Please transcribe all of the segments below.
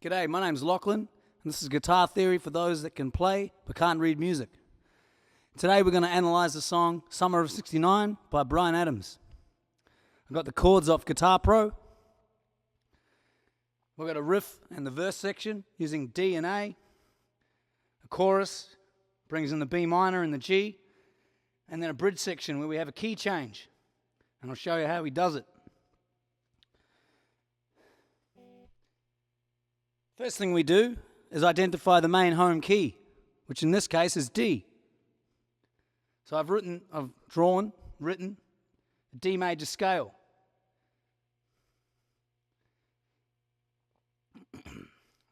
G'day, my name's Lachlan, and this is Guitar Theory for those that can play but can't read music. Today we're going to analyse the song Summer of '69 by Bryan Adams. I've got the chords off Guitar Pro. We've got a riff and the verse section using D and A. A chorus brings in the B minor and the G. And then a bridge section where we have a key change. And I'll show you how he does it. First thing we do is identify the main home key, which in this case is D. So I've written a D major scale.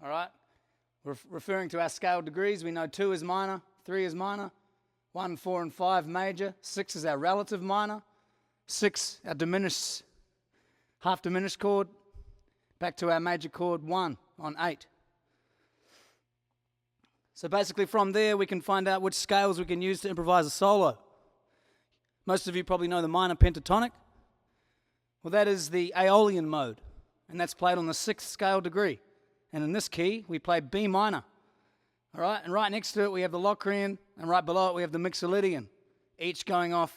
All right, we're referring to our scale degrees. We know 2 is minor, 3 is minor, 1, 4, and 5 major, 6 is our relative minor, 6 our diminished, half diminished chord, back to our major chord 1 on 8. So basically from there we can find out which scales we can use to improvise a solo. Most of you probably know the minor pentatonic. Well, that is the Aeolian mode, and that's played on the 6th scale degree. And in this key we play B minor. All right, and right next to it we have the Locrian, and right below it we have the Mixolydian, each going off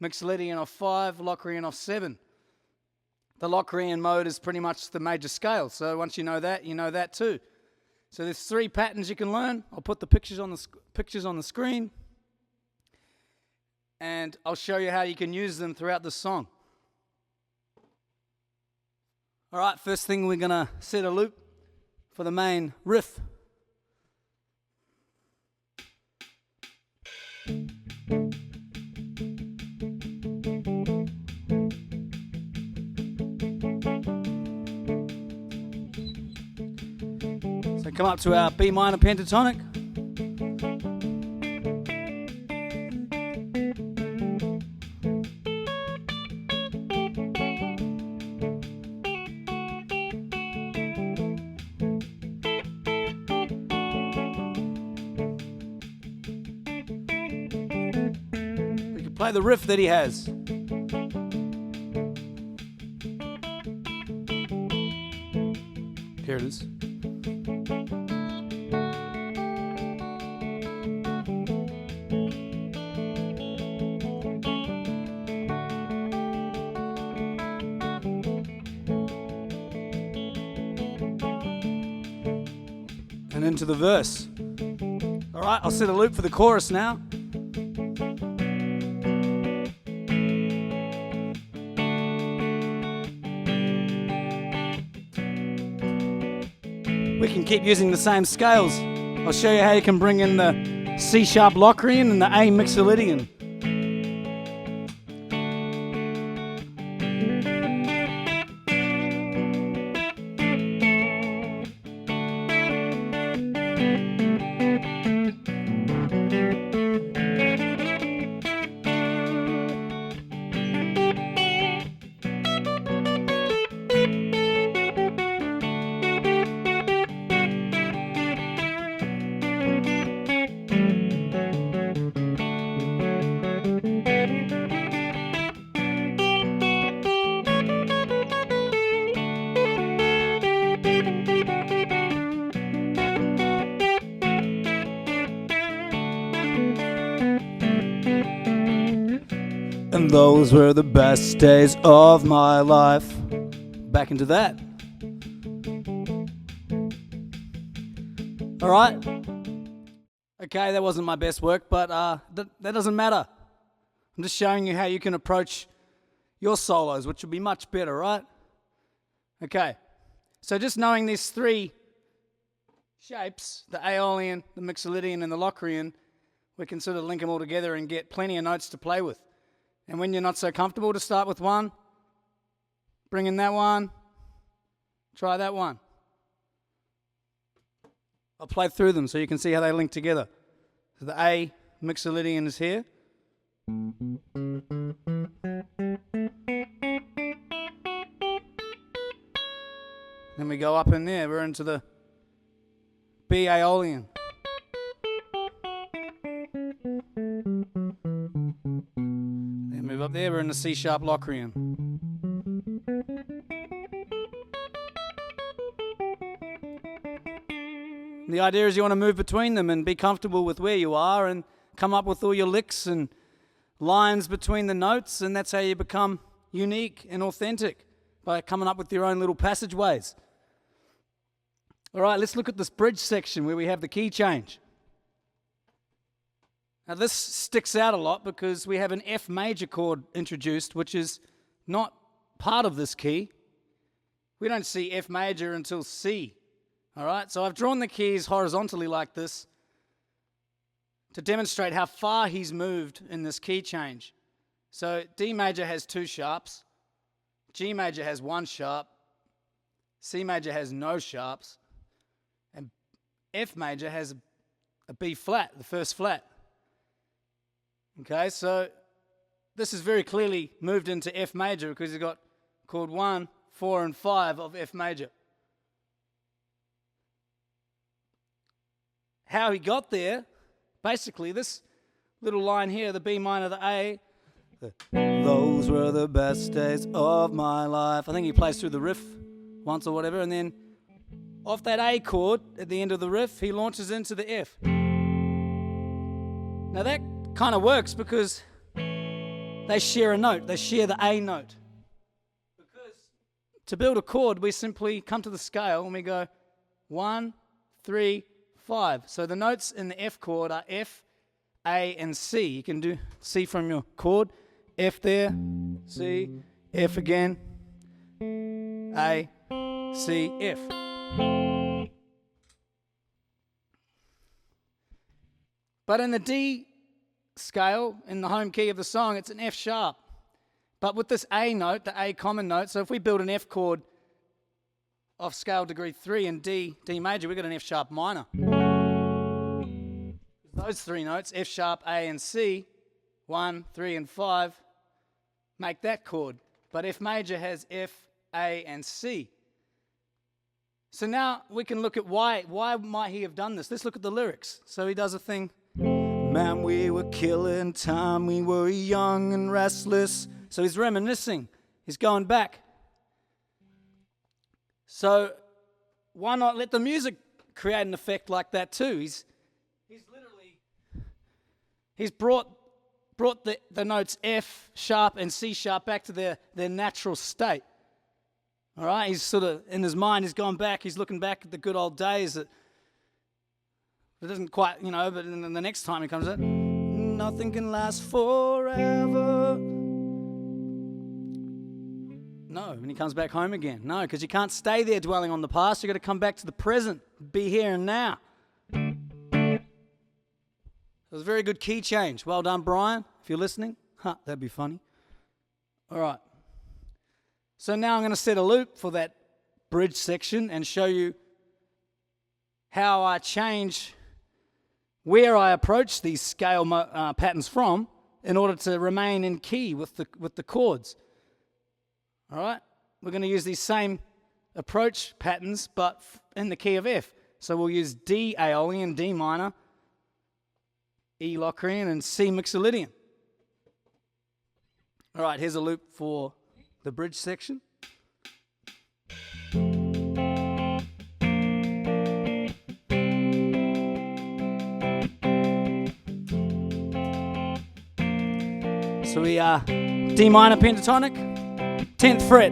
Mixolydian off 5, Locrian off 7. The Locrian mode is pretty much the major scale, so once you know that too. So there's 3 patterns you can learn. I'll put the pictures on the screen, and I'll show you how you can use them throughout the song. All right, first thing we're gonna set a loop for the main riff. So come up to our B minor pentatonic. We can play the riff that he has. Here it is. And into the verse. All right, I'll set a loop for the chorus now. We can keep using the same scales. I'll show you how you can bring in the C sharp Locrian and the A Mixolydian. And those were the best days of my life. Back into that. All right. Okay, that wasn't my best work, but that doesn't matter. I'm just showing you how you can approach your solos, which will be much better, right? Okay. So just knowing these 3 shapes, the Aeolian, the Mixolydian, and the Locrian, we can sort of link them all together and get plenty of notes to play with. And when you're not so comfortable to start with one, bring in that one, try that one. I'll play through them so you can see how they link together. So the A Mixolydian is here. Then we go up in there, we're into the B Aeolian. Then move up there, we're in the C sharp Locrian. The idea is you want to move between them and be comfortable with where you are and come up with all your licks and lines between the notes, and that's how you become unique and authentic, by coming up with your own little passageways. All right, let's look at this bridge section where we have the key change. Now this sticks out a lot because we have an F major chord introduced, which is not part of this key. We don't see F major until C. All right, so I've drawn the keys horizontally like this to demonstrate how far he's moved in this key change. So D major has 2 sharps, G major has 1 sharp, C major has no sharps, and F major has a B flat, the first flat. Okay, so this is very clearly moved into F major because he's got chord 1, 4, and 5 of F major. How he got there, basically this little line here, the B minor, the A, those were the best days of my life. I think he plays through the riff once or whatever, and then off that A chord at the end of the riff, he launches into the F. Now that kind of works because they share a note, they share the A note. Because to build a chord, we simply come to the scale and we go 1, 3, 5. So the notes in the F chord are F, A, and C. You can do C from your chord. F there, C, F again, A, C, F. But in the D scale, in the home key of the song, it's an F sharp. But with this A note, the A common note, so if we build an F chord off scale degree 3 in D major, we've got an F sharp minor. Those 3 notes, F sharp, A, and C, 1, 3, and 5, make that chord. But F major has F, A, and C. So now we can look at why might he have done this. Let's look at the lyrics. So he does a thing. Man, we were killing time, we were young and restless. So he's reminiscing, he's going back. So why not let the music create an effect like that too? He's brought the notes F sharp and C sharp back to their natural state. All right, he's sort of, in his mind, he's gone back, he's looking back at the good old days that it doesn't quite, but then the next time he comes in, nothing can last forever. No, and he comes back home again. No, because you can't stay there dwelling on the past. You've got to come back to the present, be here and now. It was a very good key change. Well done, Bryan, if you're listening. That'd be funny. All right. So now I'm going to set a loop for that bridge section and show you how I change where I approach these scale patterns from in order to remain in key with the chords. All right? We're going to use these same approach patterns, but in the key of F. So we'll use D Aeolian, D minor, E Locrian, and C Mixolydian. All right, here's a loop for the bridge section. So we are D minor pentatonic, 10th fret.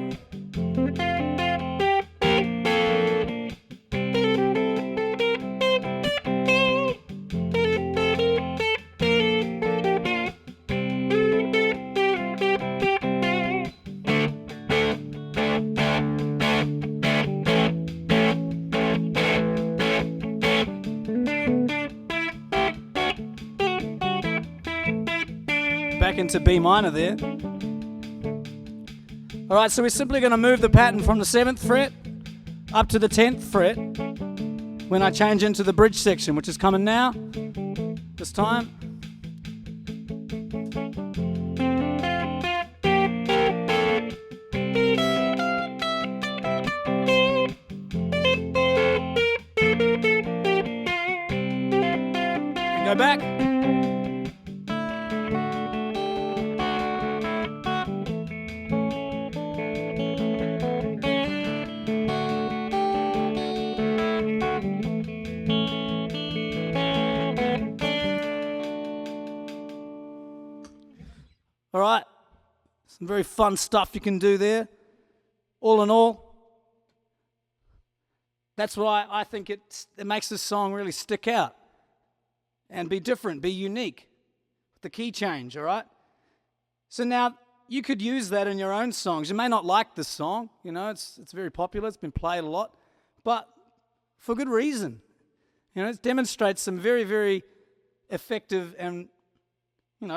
Back into B minor there. All right, so we're simply going to move the pattern from the 7th fret up to the 10th fret when I change into the bridge section, which is coming now, this time. And go back. Some very fun stuff you can do there. All in all, that's why I think it makes this song really stick out and be different, be unique. The key change, all right? So now you could use that in your own songs. You may not like this song, it's very popular, it's been played a lot, but for good reason. It demonstrates some very, very effective and,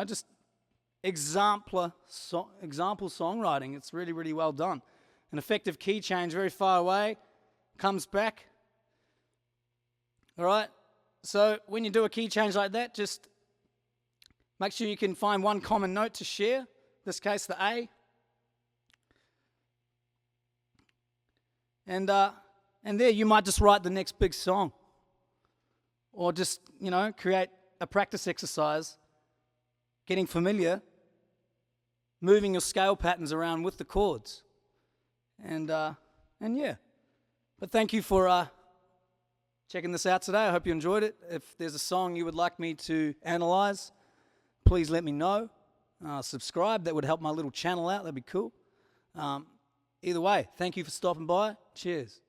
just example songwriting. It's really, really well done. An effective key change, very far away, comes back. All right? So when you do a key change like that, just make sure you can find one common note to share, in this case the A. And there you might just write the next big song. Or just, create a practice exercise, getting familiar, moving your scale patterns around with the chords. And yeah. But thank you for checking this out today. I hope you enjoyed it. If there's a song you would like me to analyze, please let me know. Subscribe. That would help my little channel out. That'd be cool. Either way, thank you for stopping by. Cheers.